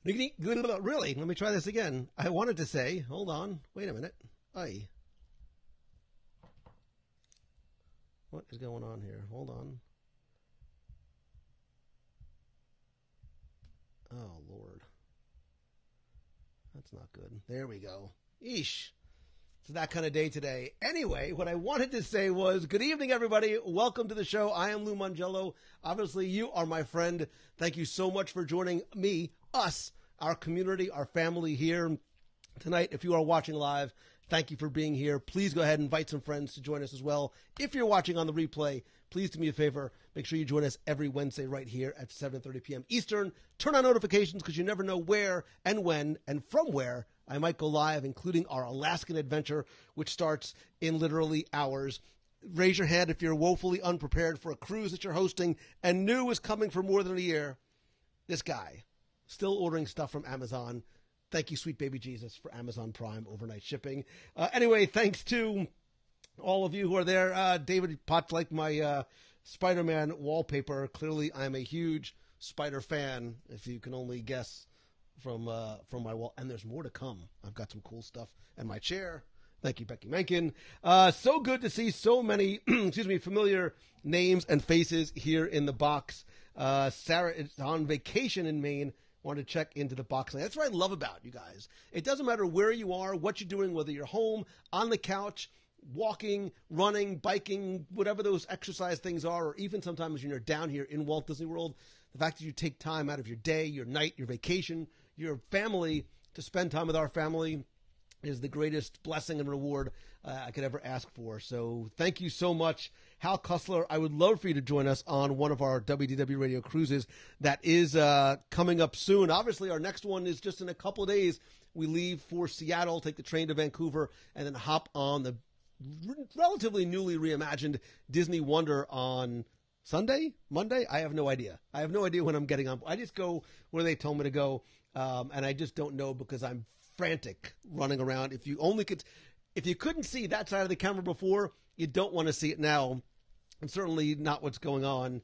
Really? Let me try this again. I wanted to say, hold on, wait a minute. Aye. What is going on here? Hold on. Oh, Lord. That's not good. There we go. Eesh. It's that kind of day today. Anyway, what I wanted to say was, good evening, everybody. Welcome to the show. I am Lou Mangello. Obviously, you are my friend. Thank you so much for joining me, us, our community, our family here tonight. If you are watching live, thank you for being here. Please go ahead and invite some friends to join us as well. If you're watching on the replay, please do me a favor. Make sure you join us every Wednesday right here at 7:30 p.m. Eastern. Turn on notifications because you never know where and when and from where I might go live, including our Alaskan adventure, which starts in literally hours. Raise your hand if you're woefully unprepared for a cruise that you're hosting and knew is coming for more than a year. This guy, still ordering stuff from Amazon. Thank you, sweet baby Jesus, for Amazon Prime overnight shipping. Anyway, thanks to all of you who are there. David Potts liked my Spider-Man wallpaper. Clearly, I'm a huge Spider fan, if you can only guess from my wall. And there's more to come. I've got some cool stuff in my chair. Thank you, Becky Menken. So good to see so many, familiar names and faces here in the box. Sarah is on vacation in Maine. Wanted to check into the box. That's what I love about you guys. It doesn't matter where you are, what you're doing, whether you're home, on the couch, walking, running, biking, whatever those exercise things are, or even sometimes when you're down here in Walt Disney World, the fact that you take time out of your day, your night, your vacation, your family to spend time with our family is the greatest blessing and reward I could ever ask for. So thank you so much. Hal Kussler, I would love for you to join us on one of our WDW radio cruises that is coming up soon. Obviously, our next one is just in a couple of days. We leave for Seattle, take the train to Vancouver, and then hop on the relatively newly reimagined Disney Wonder on Sunday? Monday? I have no idea. I have no idea when I'm getting on. I just go where they tell me to go, and I just don't know because I'm frantic running around. If you couldn't see that side of the camera before, you don't want to see it now, and certainly not what's going on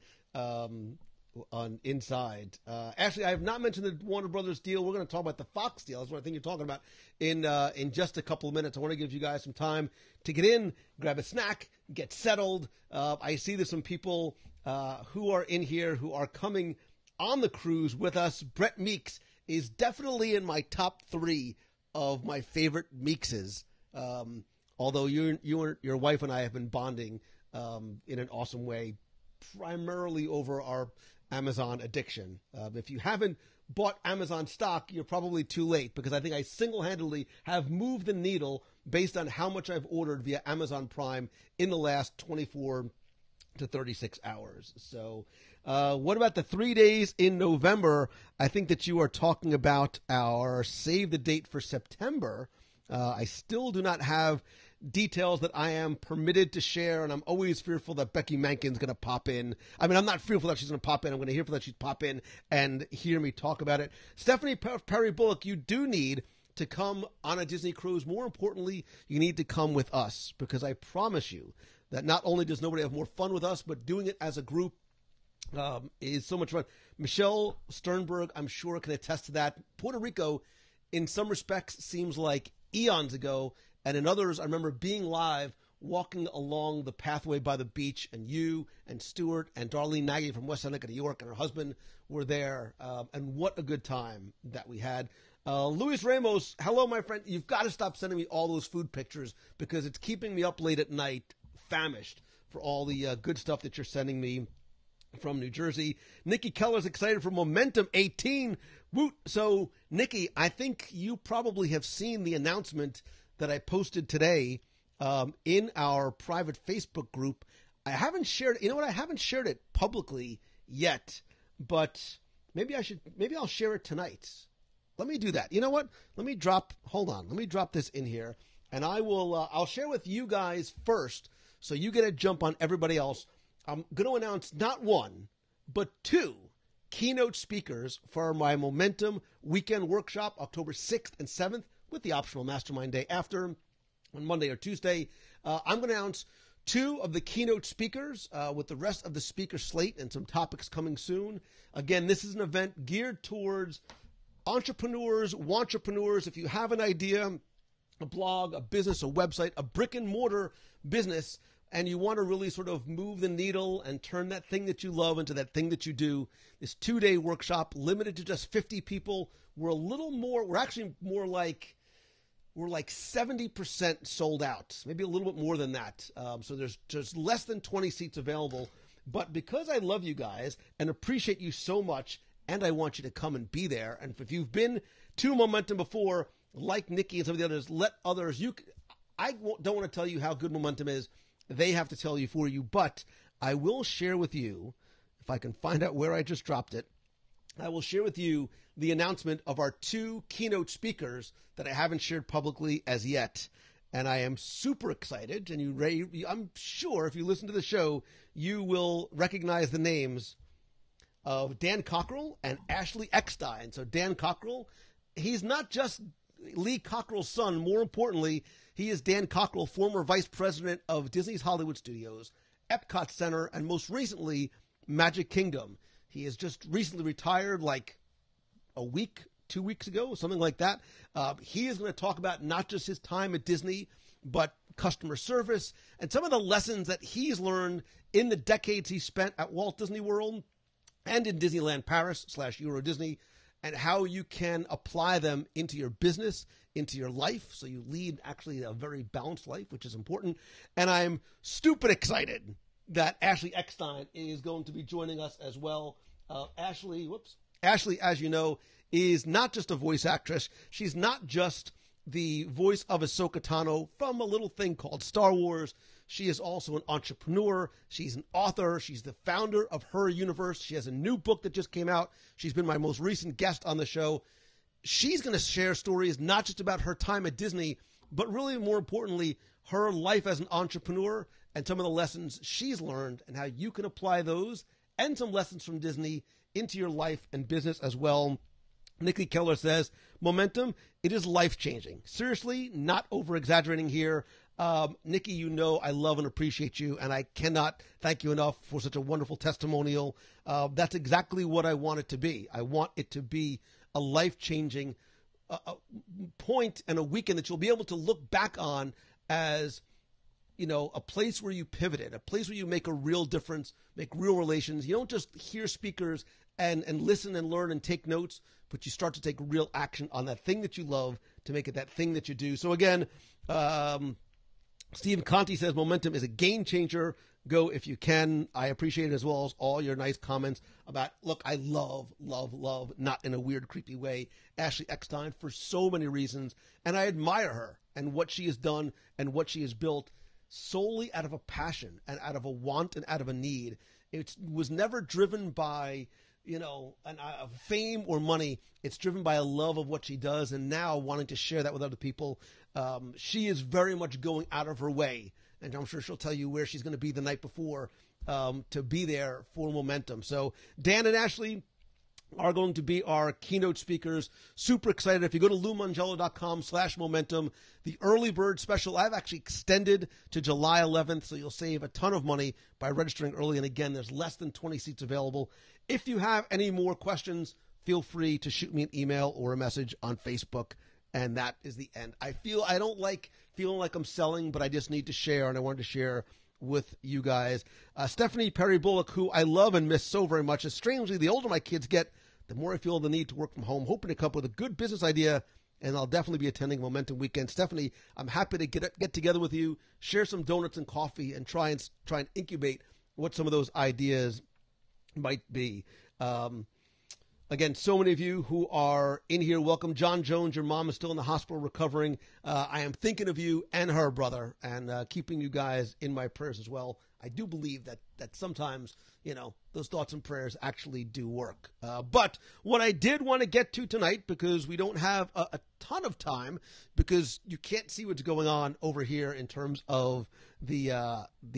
inside. Actually, I have not mentioned the Warner Brothers deal. We're going to talk about the Fox deal. That's what I think you're talking about in just a couple of minutes. I want to give you guys some time to get in, grab a snack, get settled. I see there's some people who are in here who are coming on the cruise with us. Brett Meeks is definitely in my top 3 of my favorite Meekses. Although your wife and I have been bonding in an awesome way, primarily over our Amazon addiction. If you haven't bought Amazon stock, you're probably too late because I think I single-handedly have moved the needle based on how much I've ordered via Amazon Prime in the last 24 to 36 hours. So what about the 3 days in November? I think that you are talking about our save the date for September. I still do not have details that I am permitted to share, and I'm always fearful that Becky Menken's going to pop in. I mean, I'm not fearful that she's going to pop in. I'm going to hear that she's pop in and hear me talk about it. Stephanie Perry Bullock, you do need to come on a Disney cruise. More importantly, you need to come with us because I promise you that not only does nobody have more fun with us, but doing it as a group is so much fun. Michelle Sternberg, I'm sure, can attest to that. Puerto Rico, in some respects, seems like eons ago, and in others, I remember being live, walking along the pathway by the beach, and you and Stuart and Darlene Nagy from West Seneca, New York, and her husband were there, and what a good time that we had. Luis Ramos, hello, my friend. You've got to stop sending me all those food pictures because it's keeping me up late at night, famished, for all the good stuff that you're sending me from New Jersey. Nikki Keller's excited for Momentum 18. Woot. So, Nikki, I think you probably have seen the announcement that I posted today in our private Facebook group. I haven't shared it. You know what? I haven't shared it publicly yet, but maybe I'll share it tonight. Let me do that. You know what? Let me drop this in here, and I'll share with you guys first, so you get a jump on everybody else. I'm going to announce not one, but 2 keynote speakers for my Momentum Weekend Workshop, October 6th and 7th, with the optional Mastermind Day after on Monday or Tuesday. I'm going to announce 2 of the keynote speakers with the rest of the speaker slate and some topics coming soon. Again, this is an event geared towards entrepreneurs, wantrepreneurs, if you have an idea, a blog, a business, a website, a brick and mortar business, and you want to really sort of move the needle and turn that thing that you love into that thing that you do, this 2-day workshop limited to just 50 people. We're actually more like, we're like 70% sold out, maybe a little bit more than that. So there's just less than 20 seats available. But because I love you guys and appreciate you so much, and I want you to come and be there. And if you've been to Momentum before, like Nikki and some of the others, let others. I don't want to tell you how good Momentum is. They have to tell you for you. But I will share with you, if I can find out where I just dropped it, I will share with you the announcement of our 2 keynote speakers that I haven't shared publicly as yet. And I am super excited. And I'm sure if you listen to the show, you will recognize the names of Dan Cockrell and Ashley Eckstein. So Dan Cockrell, he's not just Lee Cockrell's son. More importantly, he is Dan Cockrell, former vice president of Disney's Hollywood Studios, Epcot Center, and most recently, Magic Kingdom. He has just recently retired like a week, 2 weeks ago, something like that. He is going to talk about not just his time at Disney, but customer service and some of the lessons that he's learned in the decades he spent at Walt Disney World and in Disneyland Paris / Euro Disney, and how you can apply them into your business, into your life, so you lead actually a very balanced life, which is important. And I'm stupid excited that Ashley Eckstein is going to be joining us as well. Ashley, as you know, is not just a voice actress. She's not just the voice of Ahsoka Tano from a little thing called Star Wars. She is also an entrepreneur. She's an author. She's the founder of Her Universe. She has a new book that just came out. She's been my most recent guest on the show. She's going to share stories not just about her time at Disney, but really more importantly, her life as an entrepreneur and some of the lessons she's learned and how you can apply those and some lessons from Disney into your life and business as well. Nikki Keller says, Momentum, it is life-changing. Seriously, not over-exaggerating here. Nikki, you know I love and appreciate you, and I cannot thank you enough for such a wonderful testimonial. That's exactly what I want it to be. I want it to be a life-changing point and a weekend that you'll be able to look back on as, you know, a place where you pivoted, a place where you make a real difference, make real relations. You don't just hear speakers and listen and learn and take notes, but you start to take real action on that thing that you love to make it that thing that you do. So again, Stephen Conti says Momentum is a game changer. Go if you can. I appreciate it, as well as all your nice comments about, look, I love, not in a weird, creepy way, Ashley Eckstein for so many reasons. And I admire her and what she has done and what she has built solely out of a passion and out of a want and out of a need. It was never driven by, you know, fame or money. It's driven by a love of what she does, and now wanting to share that with other people. She is very much going out of her way, and I'm sure she'll tell you where she's going to be the night before to be there for Momentum. So Dan and Ashley are going to be our keynote speakers. Super excited. If you go to LouMangello.com/momentum, the early bird special, I've actually extended to July 11th, so you'll save a ton of money by registering early. And again, there's less than 20 seats available. If you have any more questions, feel free to shoot me an email or a message on Facebook. And that is the end. I don't like feeling like I'm selling, but I just need to share, and I wanted to share with you guys. Stephanie Perry Bullock, who I love and miss so very much, is strangely, the older my kids get, the more I feel the need to work from home, hoping to come up with a good business idea, and I'll definitely be attending Momentum Weekend. Stephanie, I'm happy to get together with you, share some donuts and coffee, and try and incubate what some of those ideas might be. Again, so many of you who are in here, welcome. John Jones, your mom is still in the hospital recovering. I am thinking of you and her brother, and keeping you guys in my prayers as well. I do believe that sometimes, you know, those thoughts and prayers actually do work. But what I did want to get to tonight, because we don't have a ton of time, because you can't see what's going on over here in terms of the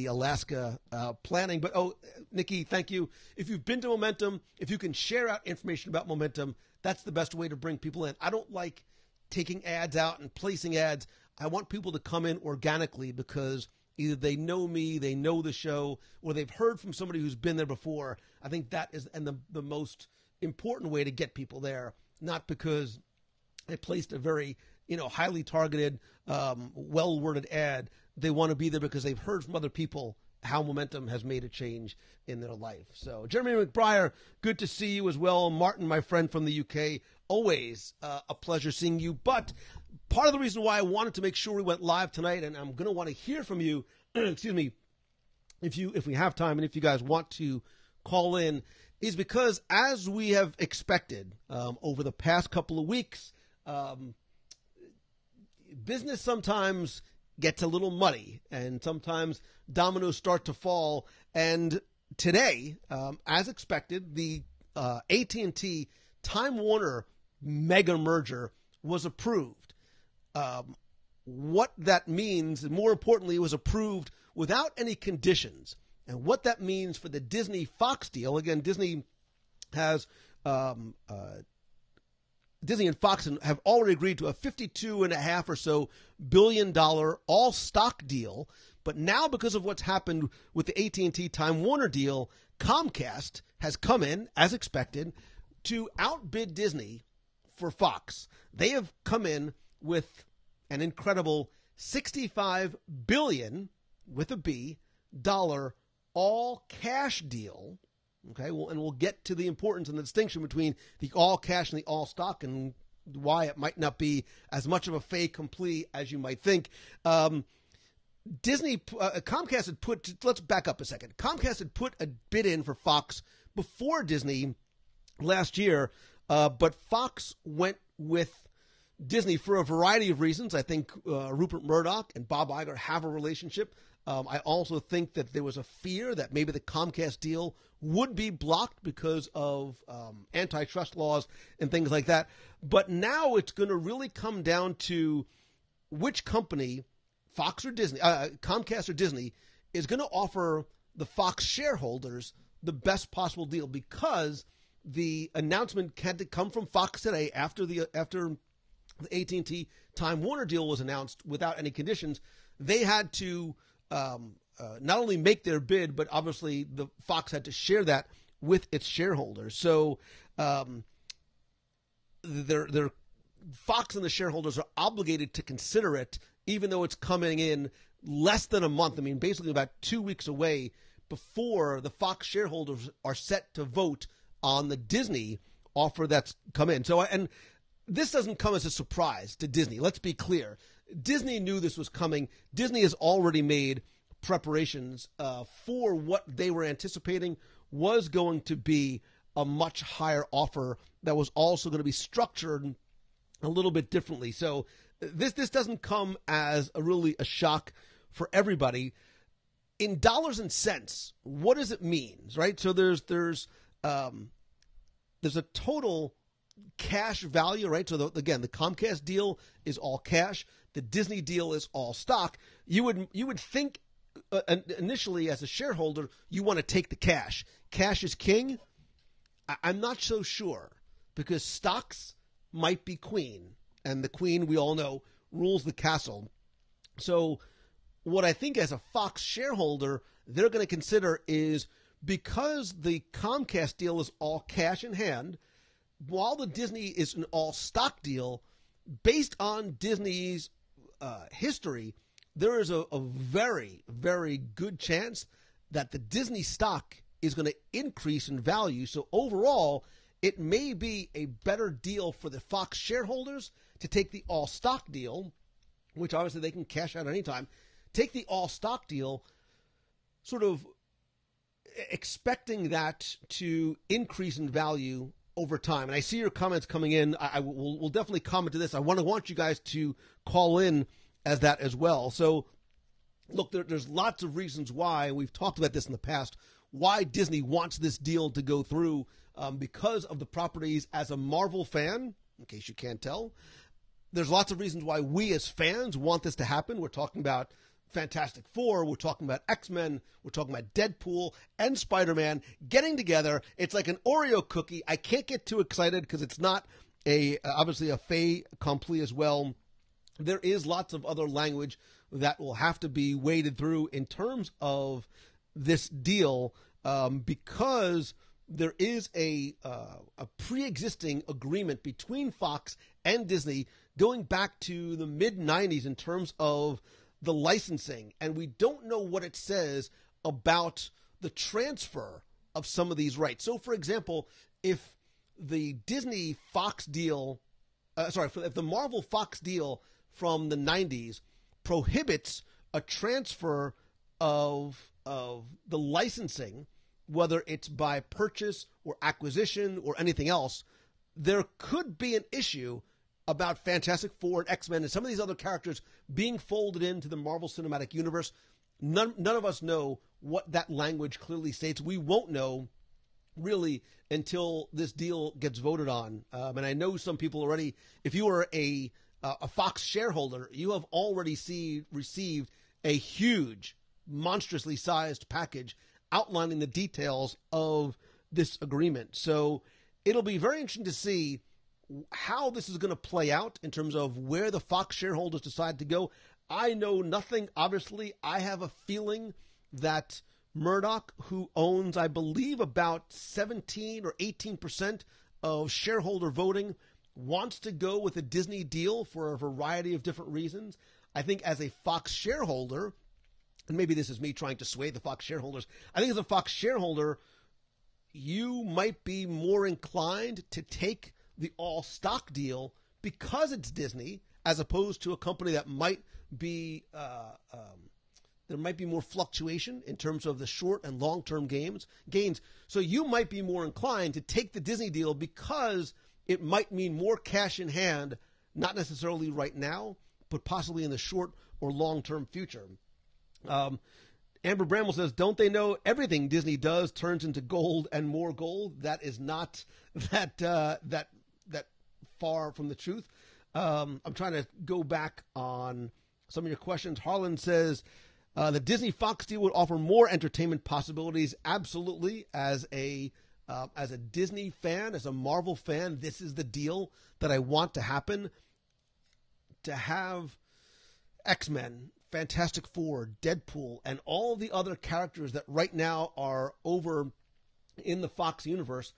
Alaska planning. But, Nikki, thank you. If you've been to Momentum, if you can share out information about Momentum, that's the best way to bring people in. I don't like taking ads out and placing ads. I want people to come in organically, because either they know me, they know the show, or they've heard from somebody who's been there before. I think that is the most important way to get people there, not because they placed a very, highly targeted, well-worded ad. They want to be there because they've heard from other people how momentum has made a change in their life. So, Jeremy McBriar, good to see you as well. Martin, my friend from the UK, always a pleasure seeing you. But part of the reason why I wanted to make sure we went live tonight, and I'm going to want to hear from you, excuse me, if we have time and if you guys want to call in, is because as we have expected over the past couple of weeks, business sometimes gets a little muddy and sometimes dominoes start to fall. And today, as expected, the AT&T Time Warner mega merger was approved. What that means, and more importantly, it was approved without any conditions. And what that means for the Disney-Fox deal, again, Disney and Fox have already agreed to a $52.5 or so billion all-stock deal. But now, because of what's happened with the AT&T Time Warner deal, Comcast has come in, as expected, to outbid Disney for Fox. They have come in with an incredible $65 billion, with a B, all-cash deal. Okay, and we'll get to the importance and the distinction between the all-cash and the all-stock and why it might not be as much of a fait accompli as you might think. Comcast had let's back up a second. Comcast had put a bid in for Fox before Disney last year, but Fox went with Disney for a variety of reasons. I think Rupert Murdoch and Bob Iger have a relationship. I also think that there was a fear that maybe the Comcast deal would be blocked because of antitrust laws and things like that. But now it's going to really come down to which company, Fox or Disney, Comcast or Disney, is going to offer the Fox shareholders the best possible deal, because the announcement had to come from Fox today after the AT&T Time Warner deal was announced without any conditions. They had to not only make their bid, but obviously the Fox had to share that with its shareholders. So their Fox and the shareholders are obligated to consider it, even though it's coming in less than a month. I mean, basically about 2 weeks away before the Fox shareholders are set to vote on the Disney offer that's come in. So, and this doesn't come as a surprise to Disney. Let's be clear. Disney knew this was coming. Disney has already made preparations for what they were anticipating was going to be a much higher offer that was also going to be structured a little bit differently. So this doesn't come as a shock for everybody. In dollars and cents, what does it mean, right? So there's a total cash value, right? So again, the Comcast deal is all cash. The Disney deal is all stock. You would think initially as a shareholder you want to take the cash. Cash is king. I'm not so sure, because stocks might be queen, and the queen, we all know, rules the castle. So what I think as a Fox shareholder they're going to consider is, because the Comcast deal is all cash in hand, while the Disney is an all-stock deal, based on Disney's history, there is a very, very good chance that the Disney stock is going to increase in value. So overall, it may be a better deal for the Fox shareholders to take the all-stock deal, which obviously they can cash out anytime. Take the all-stock deal, sort of expecting that to increase in value over time. And I see your comments coming in. We'll definitely comment to this. I want you guys to call in as that as well. So, look, there's lots of reasons why, we've talked about this in the past, why Disney wants this deal to go through, because of the properties. As a Marvel fan, in case you can't tell, there's lots of reasons why we as fans want this to happen. We're talking about Fantastic Four, we're talking about X-Men, we're talking about Deadpool and Spider-Man getting together. It's like an Oreo cookie. I can't get too excited because it's not obviously a fait accompli as well. There is lots of other language that will have to be waded through in terms of this deal, because there is a pre-existing agreement between Fox and Disney going back to the mid-'90s in terms of the licensing, and we don't know what it says about the transfer of some of these rights. So, for example, if the Disney Fox deal, if the Marvel Fox deal from the 90s prohibits a transfer of the licensing, whether it's by purchase or acquisition or anything else, there could be an issue about Fantastic Four and X-Men and some of these other characters being folded into the Marvel Cinematic Universe. None of us know what that language clearly states. We won't know really until this deal gets voted on. And I know some people already, if you are a Fox shareholder, you have already received a huge, monstrously sized package outlining the details of this agreement. So it'll be very interesting to see how this is going to play out in terms of where the Fox shareholders decide to go. I know nothing. Obviously, I have a feeling that Murdoch, who owns, I believe, about 17 or 18% of shareholder voting, wants to go with a Disney deal for a variety of different reasons. I think as a Fox shareholder, and maybe this is me trying to sway the Fox shareholders, I think as a Fox shareholder, you might be more inclined to take the all-stock deal because it's Disney, as opposed to a company that might be there might be more fluctuation in terms of the short and long-term gains. So you might be more inclined to take the Disney deal because it might mean more cash in hand, not necessarily right now, but possibly in the short or long-term future. Amber Bramwell says, don't they know everything Disney does turns into gold and more gold? That is not that far from the truth. I'm trying to go back on some of your questions. Harlan says, the Disney Fox deal would offer more entertainment possibilities. Absolutely. As a Disney fan, as a Marvel fan, this is the deal that I want to happen. To have X-Men, Fantastic Four, Deadpool, and all the other characters that right now are over in the Fox universe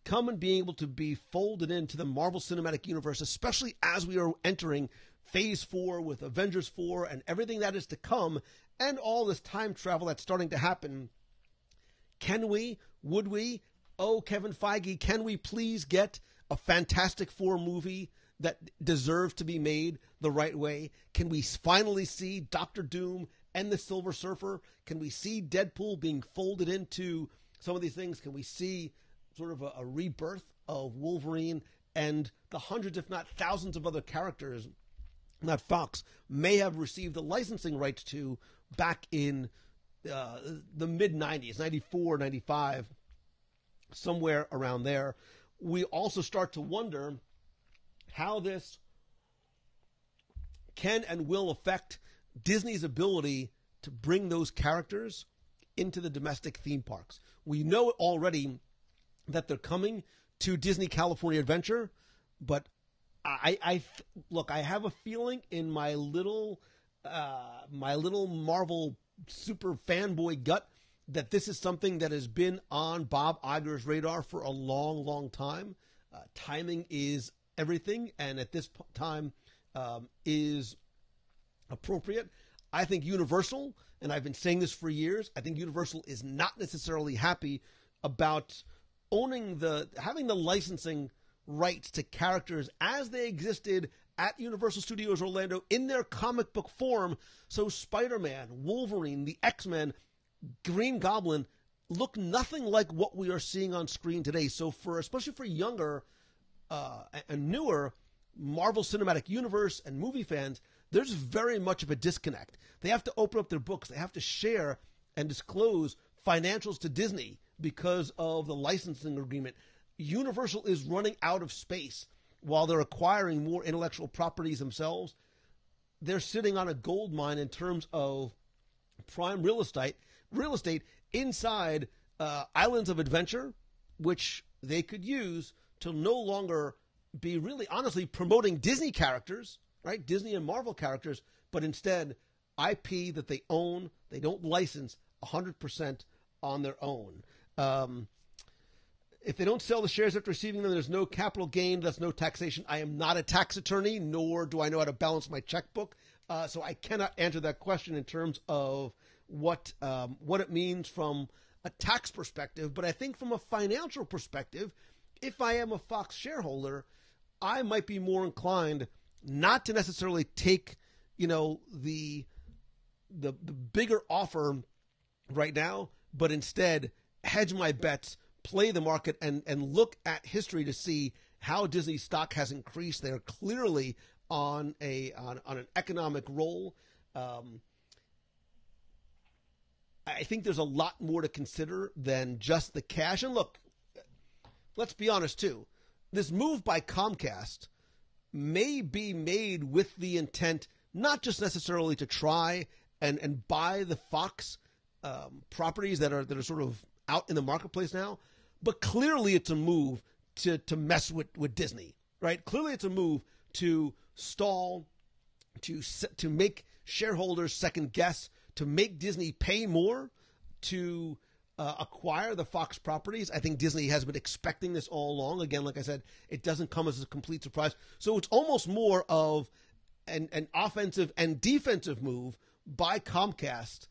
come and being able to be folded into the Marvel Cinematic Universe, especially as we are entering Phase 4 with Avengers 4 and everything that is to come, and all this time travel that's starting to happen. Can we, would we, oh, Kevin Feige, can we please get a Fantastic Four movie that deserves to be made the right way? Can we finally see Doctor Doom and the Silver Surfer? Can we see Deadpool being folded into some of these things? Can we see sort of a rebirth of Wolverine and the hundreds, if not thousands, of other characters that Fox may have received the licensing rights to back in the mid-'90s, 94, 95, somewhere around there? We also start to wonder how this can and will affect Disney's ability to bring those characters into the domestic theme parks. We know already that they're coming to Disney California Adventure, but I have a feeling in my little Marvel super fanboy gut that this is something that has been on Bob Iger's radar for a long, long time. Timing is everything, and at this time is appropriate. I think Universal, and I've been saying this for years, I think Universal is not necessarily happy about having the licensing rights to characters as they existed at Universal Studios Orlando in their comic book form. So Spider-Man, Wolverine, the X-Men, Green Goblin look nothing like what we are seeing on screen today. So especially for younger and newer Marvel Cinematic Universe and movie fans, there's very much of a disconnect. They have to open up their books. They have to share and disclose financials to Disney because of the licensing agreement. Universal is running out of space while they're acquiring more intellectual properties themselves. They're sitting on a gold mine in terms of prime real estate inside Islands of Adventure, which they could use to no longer be really honestly promoting Disney characters, right? Disney and Marvel characters, but instead IP that they own, they don't license 100% on their own. if they don't sell the shares after receiving them, there's no capital gain, that's no taxation. I am not a tax attorney, nor do I know how to balance my checkbook. So I cannot answer that question in terms of what it means from a tax perspective. But I think from a financial perspective, if I am a Fox shareholder, I might be more inclined not to necessarily take, the bigger offer right now, but instead hedge my bets, play the market, and look at history to see how Disney stock has increased. They're clearly on an economic roll. I think there's a lot more to consider than just the cash. And look, let's be honest too. This move by Comcast may be made with the intent not just necessarily to try and buy the Fox properties that are sort of out in the marketplace now, but clearly it's a move to mess with Disney, right? Clearly it's a move to stall, to make shareholders second guess, to make Disney pay more to acquire the Fox properties. I think Disney has been expecting this all along. Again, like I said, it doesn't come as a complete surprise. So it's almost more of an offensive and defensive move by Comcast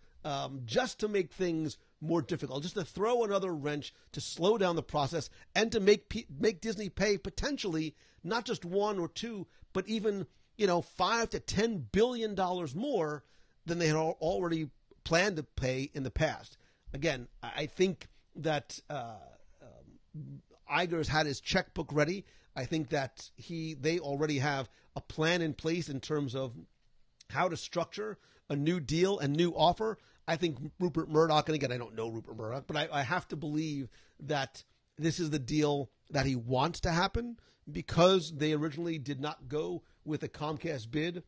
just to make things more difficult, just to throw another wrench, to slow down the process, and to make Disney pay potentially not just one or two, but even $5 to $10 billion more than they had already planned to pay in the past. Again, I think that Iger's had his checkbook ready. I think that they already have a plan in place in terms of how to structure a new deal and new offer. I think Rupert Murdoch, and again, I don't know Rupert Murdoch, but I have to believe that this is the deal that he wants to happen because they originally did not go with a Comcast bid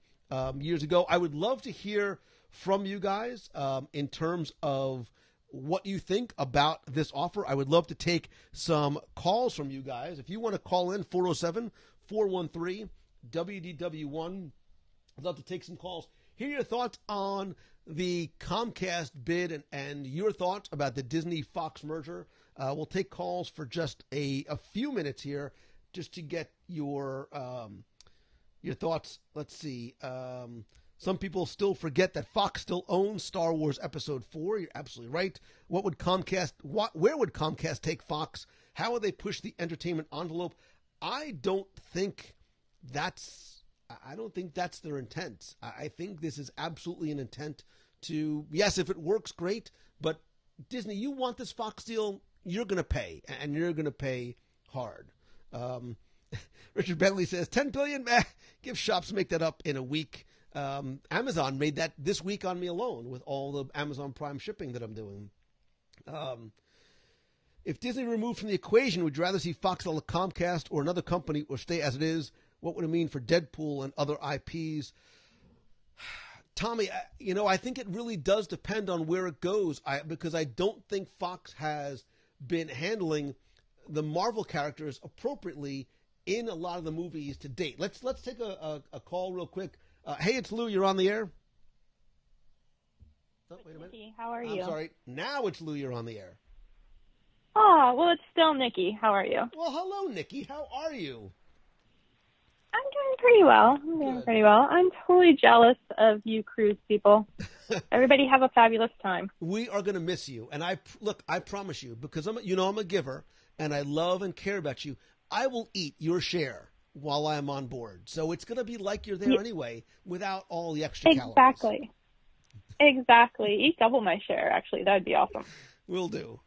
years ago. I would love to hear from you guys in terms of what you think about this offer. I would love to take some calls from you guys. If you want to call in, 407-413-WDW1. I'd love to take some calls. Hear your thoughts on the Comcast bid and your thoughts about the Disney-Fox merger. We'll take calls for just a few minutes here just to get your thoughts. Let's see. Some people still forget that Fox still owns Star Wars Episode 4. You're absolutely right. Where would Comcast take Fox? How would they push the entertainment envelope? I don't think that's their intent. I think this is absolutely an intent to, yes, if it works, great. But Disney, you want this Fox deal, you're going to pay, and you're going to pay hard. Richard Bentley says, $10 billion, give shops make that up in a week. Amazon made that this week on me alone with all the Amazon Prime shipping that I'm doing. If Disney removed from the equation, would you rather see Fox sell to Comcast or another company or stay as it is? What would it mean for Deadpool and other IPs? Tommy, I think it really does depend on where it goes because I don't think Fox has been handling the Marvel characters appropriately in a lot of the movies to date. Let's take a call real quick. Hey, it's Lou. You're on the air. Oh, wait a minute. Nikki, how are you? I'm sorry. Now it's Lou. You're on the air. Oh, well, it's still Nikki. How are you? Well, hello, Nikki. How are you? I'm doing pretty well. I'm totally jealous of you cruise people. Everybody have a fabulous time. We are going to miss you. And I promise you, because I'm a giver and I love and care about you, I will eat your share while I'm on board. So it's going to be like you're there anyway without all the extra calories. Exactly. Eat double my share, actually. That would be awesome. Will do.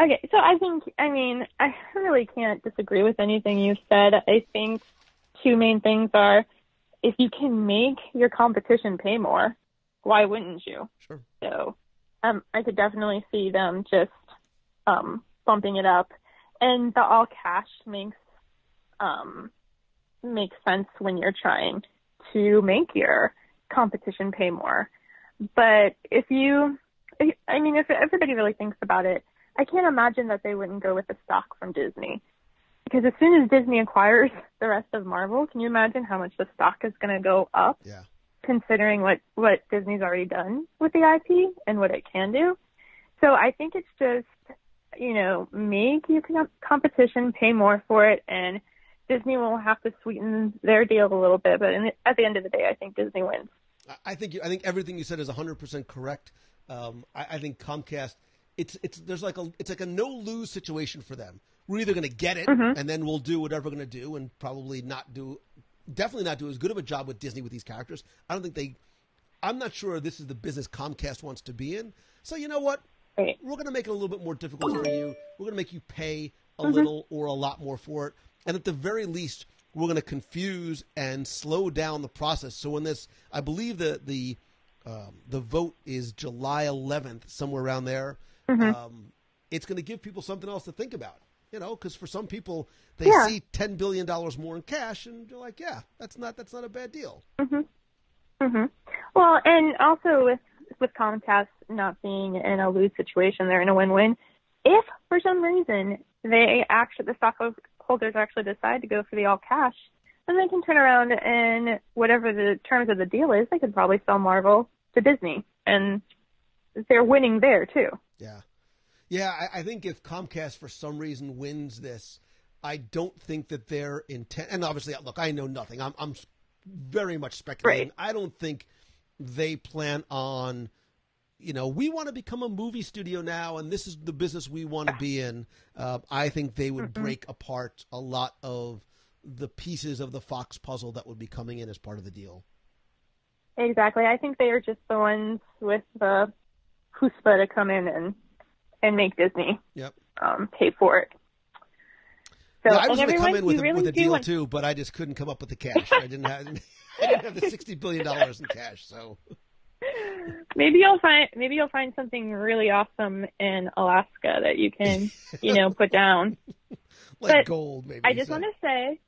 Okay, so I really can't disagree with anything you've said. I think two main things are, if you can make your competition pay more, why wouldn't you? Sure. So I could definitely see them just bumping it up. And the all cash makes sense when you're trying to make your competition pay more. But if everybody really thinks about it, I can't imagine that they wouldn't go with the stock from Disney. Because as soon as Disney acquires the rest of Marvel, can you imagine how much the stock is going to go up? Yeah. Considering what Disney's already done with the IP and what it can do. So I think it's just, make your competition pay more for it, and Disney will have to sweeten their deal a little bit. But at the end of the day, I think Disney wins. I think everything you said is 100% correct. I think Comcast, it's like a no lose situation for them. We're either going to get it, and then we'll do whatever we're going to do, and probably definitely not do as good of a job with Disney with these characters. I'm not sure this is the business Comcast wants to be in. So you know what? Right. We're going to make it a little bit more difficult for you. We're going to make you pay a little or a lot more for it. And at the very least, we're going to confuse and slow down the process. So when I believe the vote is July 11th, somewhere around there. It's going to give people something else to think about. Because for some people, they see $10 billion more in cash, and they're like, yeah, that's not a bad deal. Well, and also with Comcast not being in a lose situation, they're in a win-win. If for some reason the stockholders actually decide to go for the all cash, then they can turn around and whatever the terms of the deal is, they could probably sell Marvel to Disney, and they're winning there too. Yeah, I think if Comcast for some reason wins this, I don't think that their intent. And obviously, look, I know nothing. I'm very much speculating. Right. I don't think they plan on, we want to become a movie studio now, and this is the business we want to be in. I think they would break apart a lot of the pieces of the Fox puzzle that would be coming in as part of the deal. Exactly. I think they are just the ones with the chutzpah to come in and make Disney pay for it. So, I was going to come in with a deal too, but I just couldn't come up with the cash. I didn't have the $60 billion in cash. So maybe you'll find something really awesome in Alaska that you can put down. Like gold, maybe. I just want to say,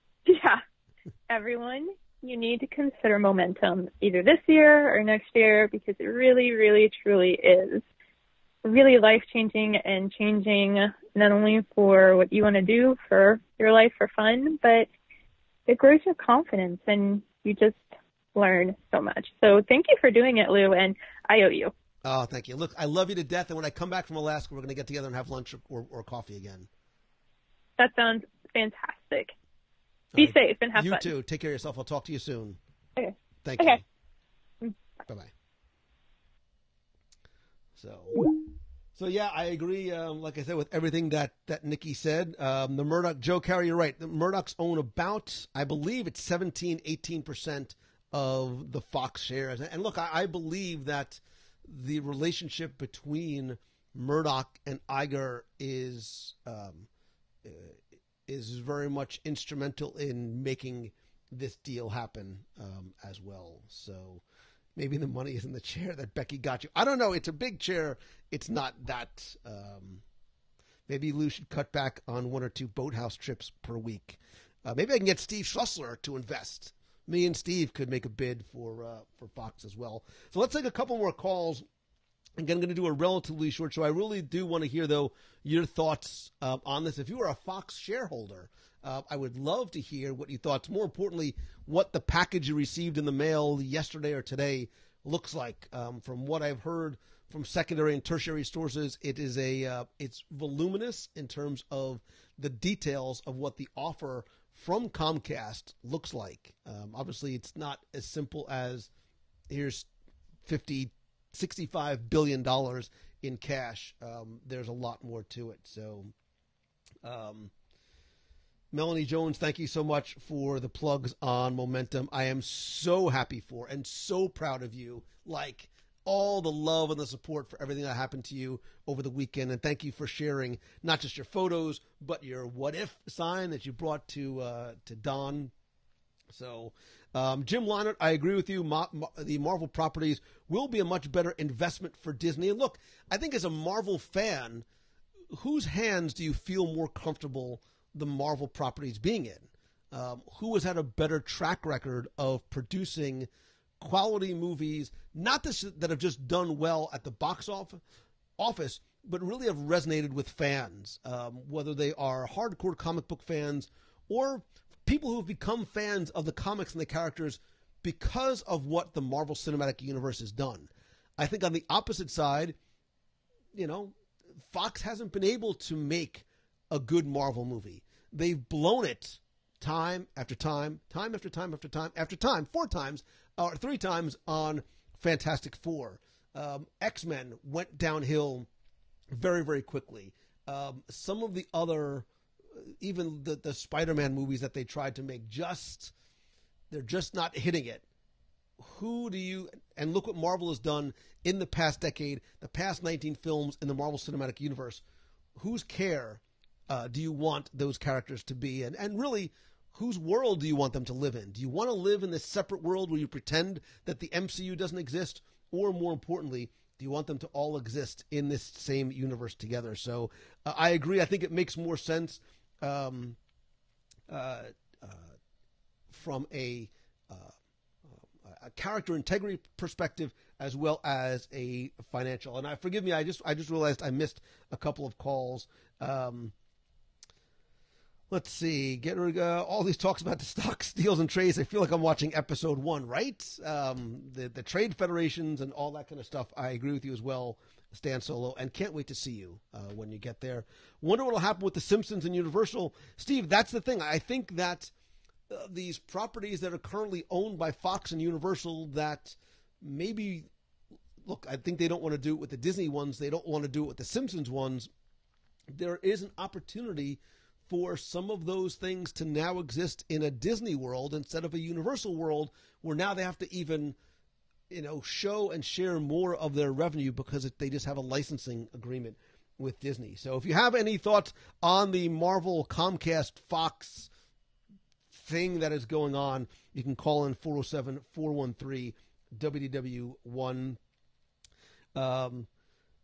everyone, you need to consider momentum either this year or next year, because it really, really, truly is really life-changing and changing, not only for what you want to do for your life for fun, but it grows your confidence and you just learn so much. So thank you for doing it, Lou, and I owe you. Oh, thank you. Look, I love you to death, and when I come back from Alaska, we're going to get together and have lunch or coffee again. That sounds fantastic. Be safe and have fun. You too. Take care of yourself. I'll talk to you soon. Okay. Thank you. Bye-bye. So yeah, I agree. Like I said, with everything that Nikki said, the Murdoch, Joe Carey, you're right. The Murdochs own about, I believe it's 18% of the Fox shares. And look, I believe that the relationship between Murdoch and Iger is very much instrumental in making this deal happen as well. So maybe the money is in the chair that Becky got you. I don't know. It's a big chair. It's not that. Maybe Lou should cut back on 1 or 2 boathouse trips per week. Maybe I can get Steve Schlussler to invest. Me and Steve could make a bid for Fox as well. So let's take a couple more calls. Again, I'm going to do a relatively short show. I really do want to hear, though, your thoughts on this. If you are a Fox shareholder, I would love to hear what you thought. More importantly, what the package you received in the mail yesterday or today looks like. From what I've heard from secondary and tertiary sources, it's voluminous in terms of the details of what the offer from Comcast looks like. Obviously, it's not as simple as here's $65 billion in cash. There's a lot more to it. So, Melanie Jones, thank you so much for the plugs on Momentum. I am so happy for and so proud of you. Like, all the love and the support for everything that happened to you over the weekend. And thank you for sharing not just your photos, but your what if sign that you brought to Don. So, Jim Leinert, I agree with you. The Marvel properties will be a much better investment for Disney. And look, I think as a Marvel fan, whose hands do you feel more comfortable the Marvel properties being in? Who has had a better track record of producing quality movies, not that have just done well at the box office, but really have resonated with fans, whether they are hardcore comic book fans or people who have become fans of the comics and the characters because of what the Marvel Cinematic Universe has done. I think on the opposite side, Fox hasn't been able to make a good Marvel movie. They've blown it time after time, time after time after time after time, 4 times or 3 times on Fantastic Four. X-Men went downhill very, very quickly. Some of the other, even the Spider-Man movies that they tried to make, they're just not hitting it. And look what Marvel has done in the past decade, the past 19 films in the Marvel Cinematic Universe. Whose care do you want those characters to be? And really, whose world do you want them to live in? Do you want to live in this separate world where you pretend that the MCU doesn't exist? Or more importantly, do you want them to all exist in this same universe together? So I agree. I think it makes more sense from a character integrity perspective as well as a financial. And forgive me, I just realized I missed a couple of calls. Let's see. All these talks about the stocks, deals, and trades. I feel like I'm watching episode 1, right? The trade federations and all that kind of stuff. I agree with you as well, Stan Solo, and can't wait to see you when you get there. Wonder what will happen with The Simpsons and Universal. Steve, that's the thing. I think that these properties that are currently owned by Fox and Universal that maybe, look, I think they don't want to do it with the Disney ones. They don't want to do it with the Simpsons ones. There is an opportunity for some of those things to now exist in a Disney world instead of a Universal world, where now they have to even, show and share more of their revenue because they just have a licensing agreement with Disney. So if you have any thoughts on the Marvel Comcast Fox thing that is going on, you can call in 407-413-WDW1.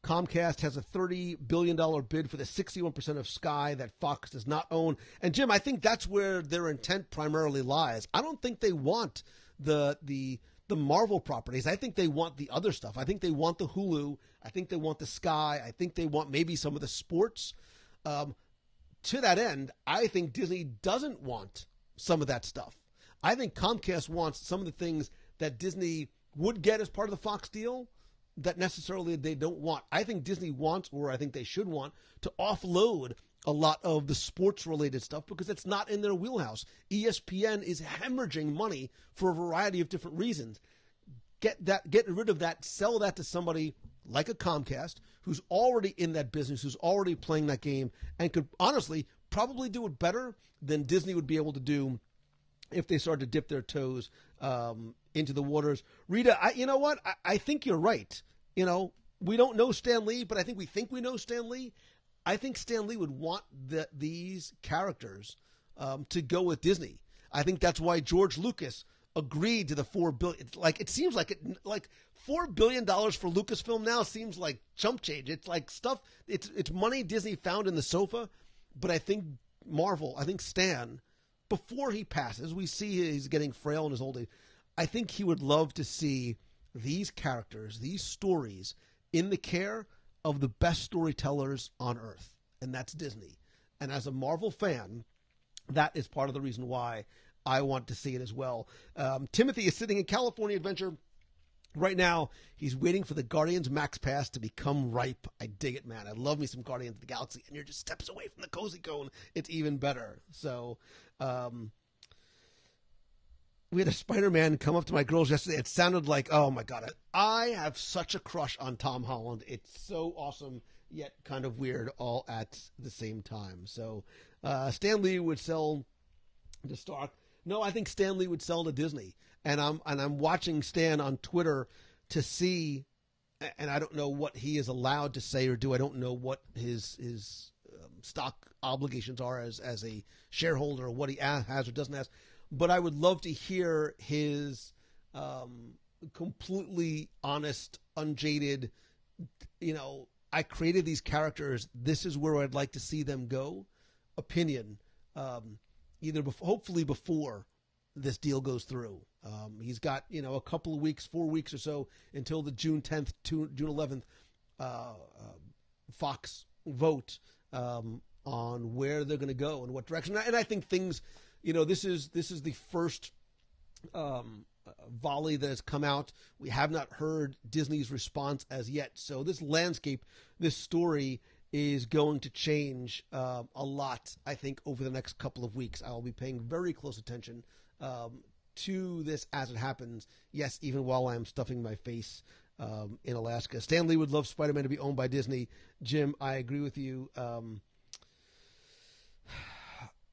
Comcast has a $30 billion bid for the 61% of Sky that Fox does not own. And Jim, I think that's where their intent primarily lies. I don't think they want the Marvel properties. I think they want the other stuff. I think they want the Hulu. I think they want the Sky. I think they want maybe some of the sports. To that end, I think Disney doesn't want some of that stuff. I think Comcast wants some of the things that Disney would get as part of the Fox deal that necessarily they don't want. I think Disney wants, or I think they should want, to offload a lot of the sports-related stuff because it's not in their wheelhouse. ESPN is hemorrhaging money for a variety of different reasons. Get rid of that, sell that to somebody like a Comcast who's already in that business, who's already playing that game, and could honestly probably do it better than Disney would be able to do if they started to dip their toes into the waters. Rita, you know what? I think you're right. We don't know Stan Lee, but I think we know Stan Lee. I think Stan Lee would want these characters to go with Disney. I think that's why George Lucas agreed to the $4 billion. It seems like $4 billion for Lucasfilm now seems like chump change. It's like stuff. It's money Disney found in the sofa. But I think Stan, before he passes, we see he's getting frail in his old age. I think he would love to see these characters, these stories, in the care of the best storytellers on earth, and that's Disney. And as a Marvel fan, that is part of the reason why I want to see it as well. Timothy is sitting in California Adventure right now. He's waiting for the Guardians Max Pass to become ripe. I dig it, man. I love me some Guardians of the Galaxy, and you're just steps away from the Cozy Cone. It's even better. So, we had a Spider-Man come up to my girls yesterday. It sounded like, oh my God, I have such a crush on Tom Holland. It's so awesome, yet kind of weird all at the same time. So, Stan Lee would sell to Stark. No, I think Stan Lee would sell to Disney. And I'm watching Stan on Twitter to see, and I don't know what he is allowed to say or do. I don't know what his stock obligations are as a shareholder, or what he has or doesn't have. But I would love to hear his completely honest, unjaded, I created these characters, this is where I'd like to see them go, opinion, hopefully before this deal goes through. He's got, a couple of weeks, 4 weeks or so until the June 10th, June 11th Fox vote on where they're going to go and what direction. And I think things, this is the first volley that has come out. We have not heard Disney's response as yet. So this landscape, this story is going to change a lot, I think, over the next couple of weeks. I will be paying very close attention to this as it happens. Yes, even while I'm stuffing my face in Alaska. Stan Lee would love Spider-Man to be owned by Disney. Jim, I agree with you.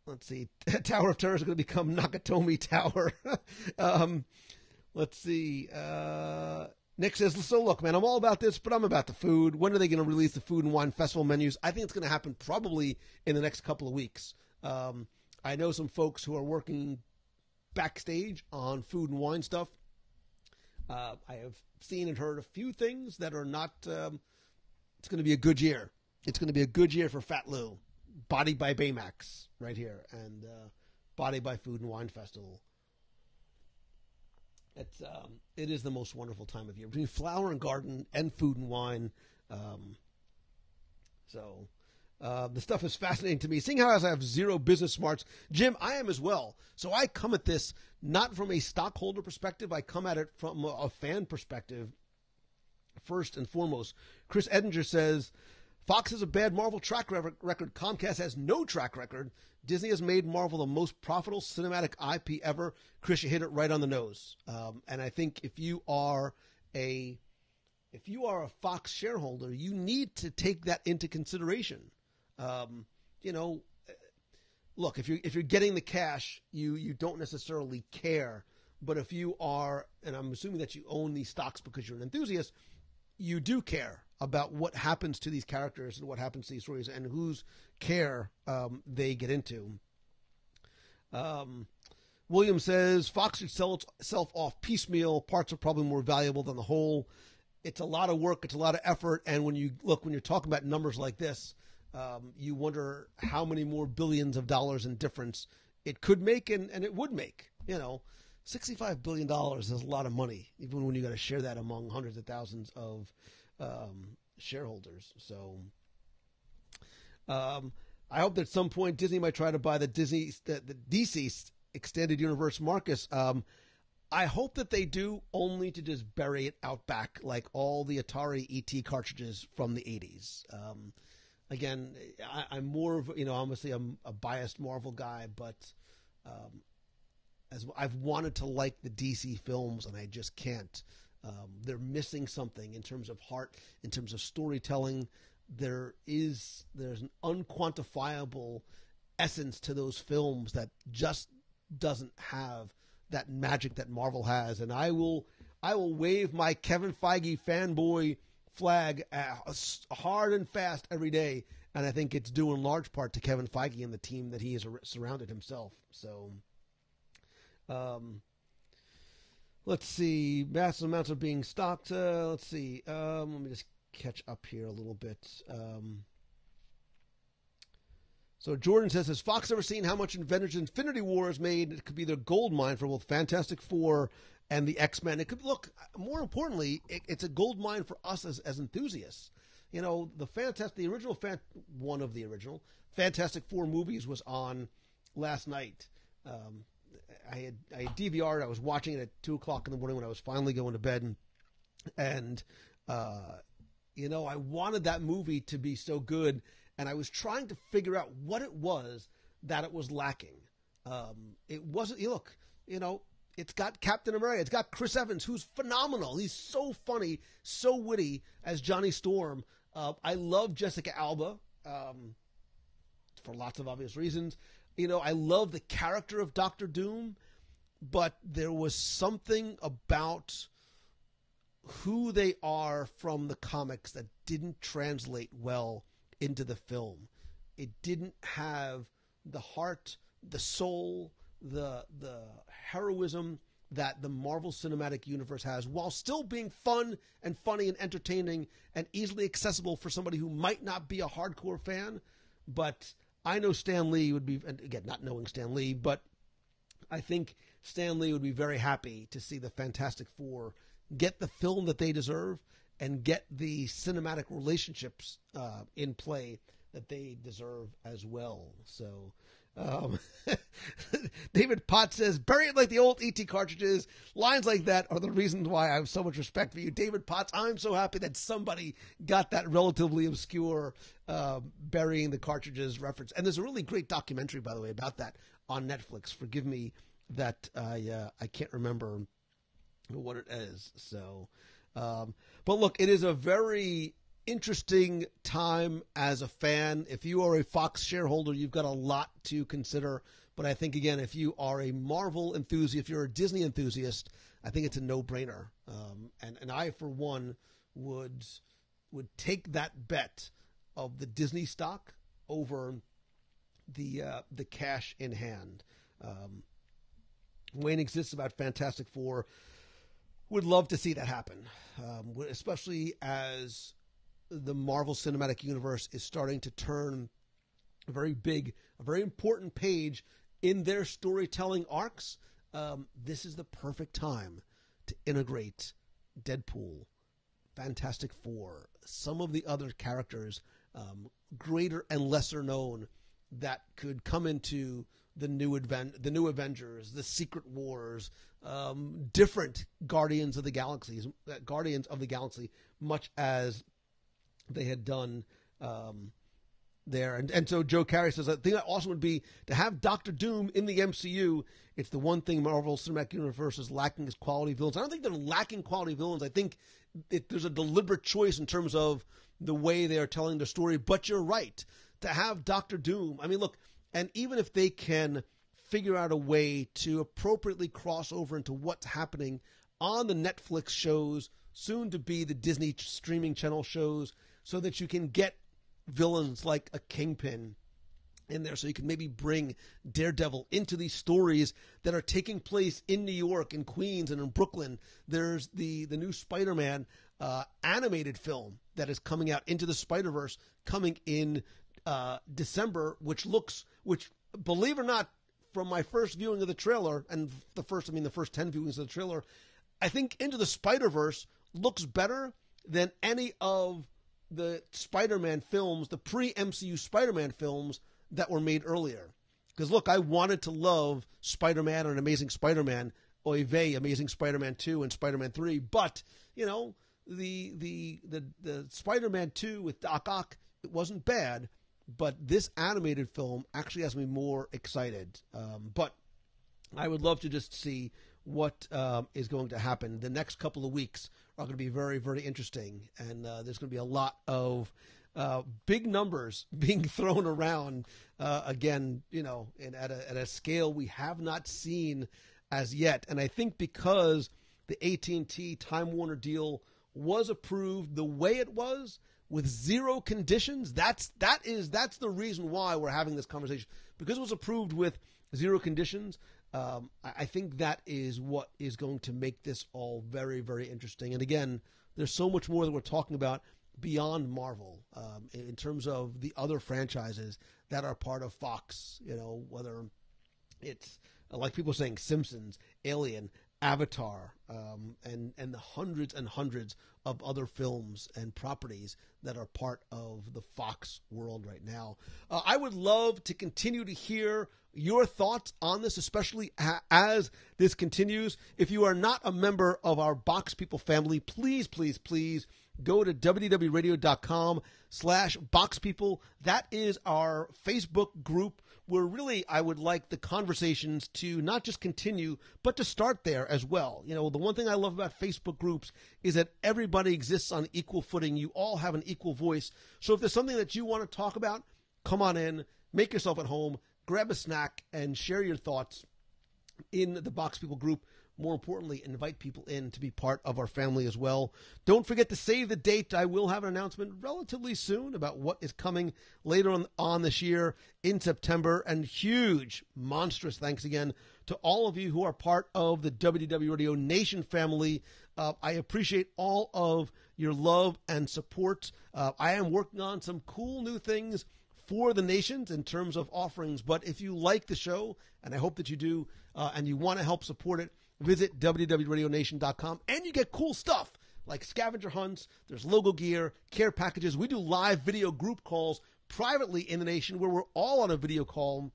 Let's see. Tower of Terror is going to become Nakatomi Tower. Let's see. Nick says, so look, man, I'm all about this, but I'm about the food. When are they going to release the Food and Wine Festival menus? I think it's going to happen probably in the next couple of weeks. I know some folks who are working backstage on food and wine stuff. I have seen and heard a few things that are not, it's going to be a good year. It's going to be a good year for Fat Lou. Body by Baymax right here, and Body by Food and Wine Festival. It is the most wonderful time of year between Flower and Garden and Food and Wine. The stuff is fascinating to me. Seeing how I have zero business smarts, Jim, I am as well. So I come at this not from a stockholder perspective. I come at it from a fan perspective. First and foremost, Chris Edinger says, Fox has a bad Marvel track record. Comcast has no track record. Disney has made Marvel the most profitable cinematic IP ever. Chris, you hit it right on the nose. And I think if you are a Fox shareholder, you need to take that into consideration. Look, if you're getting the cash, you don't necessarily care. But if you are, and I'm assuming that you own these stocks because you're an enthusiast, you do care about what happens to these characters and what happens to these stories and whose care they get into. William says, Fox should sell itself off piecemeal. Parts are probably more valuable than the whole. It's a lot of work. It's a lot of effort. And when you're talking about numbers like this, you wonder how many more billions of dollars in difference it could make and it would make. $65 billion is a lot of money, even when you got to share that among hundreds of thousands of shareholders. So I hope that at some point Disney might try to buy the DC extended universe. Marcus, I hope that they do, only to just bury it out back like all the Atari ET cartridges from the 80s. Again, I'm more of, obviously I'm a biased Marvel guy, but as I've wanted to like the DC films and I just can't. They're missing something in terms of heart, in terms of storytelling. There's an unquantifiable essence to those films that just doesn't have that magic that Marvel has. And I will wave my Kevin Feige fanboy flag hard and fast every day. And I think it's due in large part to Kevin Feige and the team that he has surrounded himself. So, let's see. Massive amounts are being stocked. Let's see. Let me just catch up here a little bit. So Jordan says, has Fox ever seen how much Avengers Infinity War has made? It could be their gold mine for both Fantastic Four and the X-Men. It could look, more importantly, it's a gold mine for us as enthusiasts. One of the original Fantastic Four movies was on last night. I had DVR'd. I was watching it at 2:00 in the morning when I was finally going to bed, and I wanted that movie to be so good, and I was trying to figure out what it was that it was lacking. It wasn't. It's got Captain America. It's got Chris Evans, who's phenomenal. He's so funny, so witty as Johnny Storm. I love Jessica Alba for lots of obvious reasons. I love the character of Doctor Doom, but there was something about who they are from the comics that didn't translate well into the film. It didn't have the heart, the soul, the heroism that the Marvel Cinematic Universe has, while still being fun and funny and entertaining and easily accessible for somebody who might not be a hardcore fan. But I know Stan Lee would be, and again, not knowing Stan Lee, but I think Stan Lee would be very happy to see the Fantastic Four get the film that they deserve and get the cinematic relationships in play that they deserve as well. So David Potts says, bury it like the old ET cartridges. Lines like that are the reasons why I have so much respect for you. David Potts, I'm so happy that somebody got that relatively obscure burying the cartridges reference. And there's a really great documentary, by the way, about that on Netflix. Forgive me that I can't remember what it is. So, but look, it is a very interesting time as a fan. If you are a Fox shareholder, you've got a lot to consider. But I think, again, if you are a Marvel enthusiast, if you're a Disney enthusiast, I think it's a no-brainer. And I, for one, would take that bet of the Disney stock over the cash in hand. Wayne exists about Fantastic Four. Would love to see that happen, especially as the Marvel Cinematic Universe is starting to turn a very big, a very important page in their storytelling arcs. This is the perfect time to integrate Deadpool, Fantastic Four, some of the other characters, greater and lesser known, that could come into the new Avengers, the Secret Wars, different Guardians of the Galaxy, much as they had done there. And so Joe Carey says, I think that awesome would be to have Doctor Doom in the MCU. It's the one thing Marvel Cinematic Universe is lacking is quality villains. I don't think they're lacking quality villains. I think there's a deliberate choice in terms of the way they are telling the story. But you're right. To have Doctor Doom, I mean, look, and even if they can figure out a way to appropriately cross over into what's happening on the Netflix shows, soon to be the Disney streaming channel shows, so that you can get villains like a Kingpin in there, so you can maybe bring Daredevil into these stories that are taking place in New York, in Queens, and in Brooklyn. There's the new Spider-Man animated film that is coming out, Into the Spider-Verse, coming in December, which, believe it or not, from my first viewing of the trailer, and the first 10 viewings of the trailer, I think Into the Spider-Verse looks better than any of the Spider-Man films, the pre-MCU Spider-Man films that were made earlier. Because look, I wanted to love Spider-Man and Amazing Spider-Man, oy vey, Amazing Spider-Man 2 and Spider-Man 3, but, you know, the Spider-Man 2 with Doc Ock, it wasn't bad, but this animated film actually has me more excited. But I would love to just see what is going to happen. The next couple of weeks are going to be very, very interesting, and there's going to be a lot of big numbers being thrown around again, you know, and at a scale we have not seen as yet. And I think because the AT&T Time Warner deal was approved the way it was, with zero conditions, that's the reason why we're having this conversation, because it was approved with zero conditions. I think that is what is going to make this all very, very interesting. And again, there's so much more that we're talking about beyond Marvel in terms of the other franchises that are part of Fox. You know, whether it's like people saying Simpsons, Alien, Avatar, and the hundreds and hundreds of other films and properties that are part of the Fox world right now. I would love to continue to hear your thoughts on this, especially as this continues. If you are not a member of our Box People family, please, please, please go to wdwradio.com/boxpeople. That is our Facebook group, where really I would like the conversations to not just continue, but to start there as well. You know, the one thing I love about Facebook groups is that everybody exists on equal footing. You all have an equal voice. So if there's something that you want to talk about, come on in, make yourself at home, grab a snack, and share your thoughts in the Box People group. More importantly, invite people in to be part of our family as well. Don't forget to save the date. I will have an announcement relatively soon about what is coming later on this year in September. And huge, monstrous thanks again to all of you who are part of the WDW Radio Nation family. I appreciate all of your love and support. I am working on some cool new things for the nations in terms of offerings. But if you like the show, and I hope that you do, and you want to help support it, visit www.radionation.com, and you get cool stuff like scavenger hunts, there's logo gear, care packages. We do live video group calls privately in the nation where we're all on a video call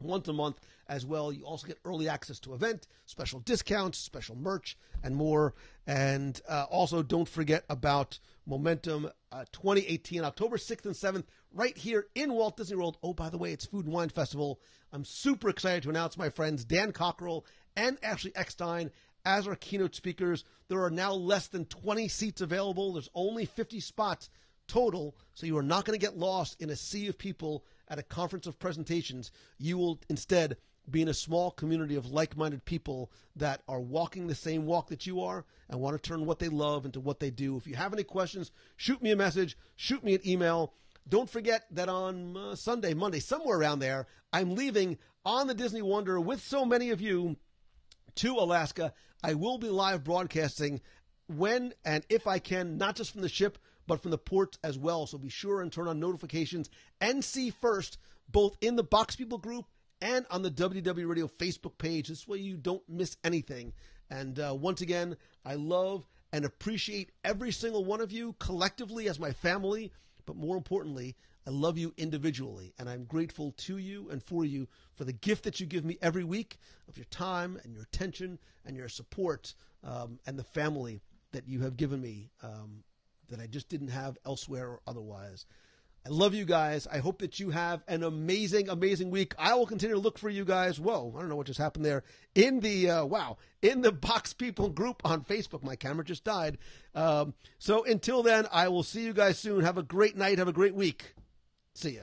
once a month as well. You also get early access to event, special discounts, special merch, and more. And also don't forget about Momentum 2018, October 6th and 7th, right here in Walt Disney World. Oh, by the way, it's Food and Wine Festival. I'm super excited to announce my friends Dan Cockrell and Ashley Eckstein as our keynote speakers. There are now less than 20 seats available. There's only 50 spots total, so you are not going to get lost in a sea of people at a conference of presentations. You will instead be in a small community of like-minded people that are walking the same walk that you are and want to turn what they love into what they do. If you have any questions, shoot me a message, shoot me an email. Don't forget that on Sunday, Monday, somewhere around there, I'm leaving on the Disney Wonder with so many of you to Alaska. I will be live broadcasting when and if I can, not just from the ship, but from the port as well. So be sure and turn on notifications and see first, both in the Box People group and on the WDW Radio Facebook page. This way you don't miss anything. And once again, I love and appreciate every single one of you collectively as my family. But more importantly, I love you individually. And I'm grateful to you and for you for the gift that you give me every week of your time and your attention and your support and the family that you have given me that I just didn't have elsewhere or otherwise. I love you guys. I hope that you have an amazing, amazing week. I will continue to look for you guys. Whoa, I don't know what just happened there. In the, in the Box People group on Facebook. My camera just died. So until then, I will see you guys soon. Have a great night. Have a great week. See ya.